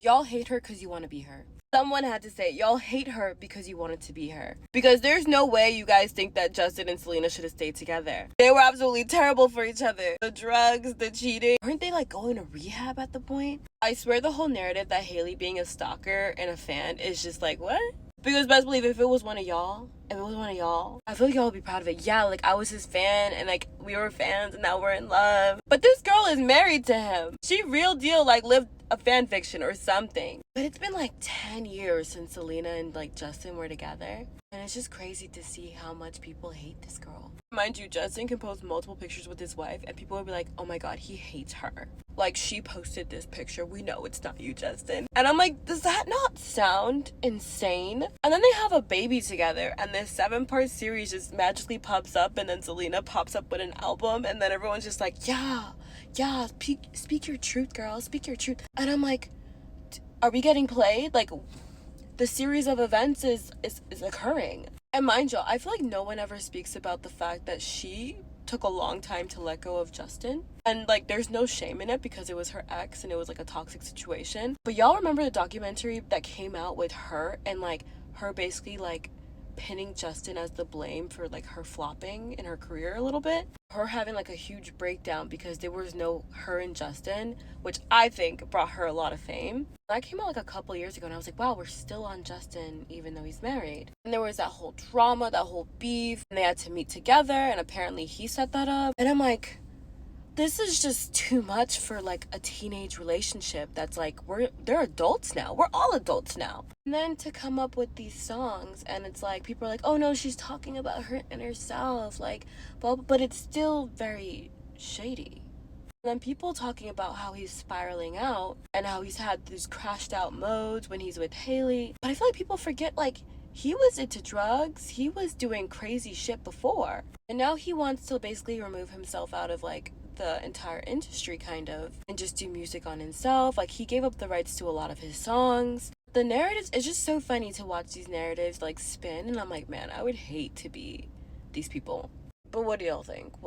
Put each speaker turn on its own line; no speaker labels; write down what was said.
Y'all hate her because you want to be her. Someone had to say it. Y'all hate her because you wanted to be her. Because there's no way you guys think that Justin and Selena should have stayed together. They were absolutely terrible for each other. The drugs, the cheating. Weren't they like going to rehab at the point? I swear the whole narrative that Hailey being a stalker and a fan is just like, what? Because best believe if it was one of y'all, I feel like y'all would be proud of it. Yeah, like I was his fan and like we were fans and now we're in love. But this girl is married to him. She real deal like lived a fan fiction or something. But it's been like 10 years since Selena and like Justin were together. And it's just crazy to see how much people hate this girl. Mind you, Justin can post multiple pictures with his wife and people will be like, oh my god, he hates her. Like, she posted this picture. We know it's not you, Justin. And I'm like, does that not sound insane? And then they have a baby together and this 7-part series just magically pops up and then Selena pops up with an album and then everyone's just like, yeah, speak your truth, girl. Speak your truth. And I'm like, are we getting played? Like, the series of events is occurring. And mind you, I feel like no one ever speaks about the fact that she took a long time to let go of Justin. And like there's no shame in it because it was her ex and it was like a toxic situation. But y'all remember the documentary that came out with her and like her basically like pinning Justin as the blame for like her flopping in her career a little bit? Her having like a huge breakdown because there was no her and Justin, which I think brought her a lot of fame. That came out like a couple years ago and I was like, wow, we're still on Justin even though he's married. And there was that whole drama, that whole beef, and they had to meet together and apparently he set that up. And I'm like, this is just too much for like a teenage relationship that's like they're adults now. We're all adults now. And then to come up with these songs and it's like people are like, oh no, she's talking about her inner self, like, but it's still very shady. And then people talking about how he's spiraling out and how he's had these crashed out modes when he's with Hailey. But I feel like people forget like he was into drugs, he was doing crazy shit before. And now he wants to basically remove himself out of like the entire industry kind of and just do music on himself. Like he gave up the rights to a lot of his songs. The narratives, it's just so funny to watch these narratives like spin and I'm like, man, I would hate to be these people. But what do y'all think?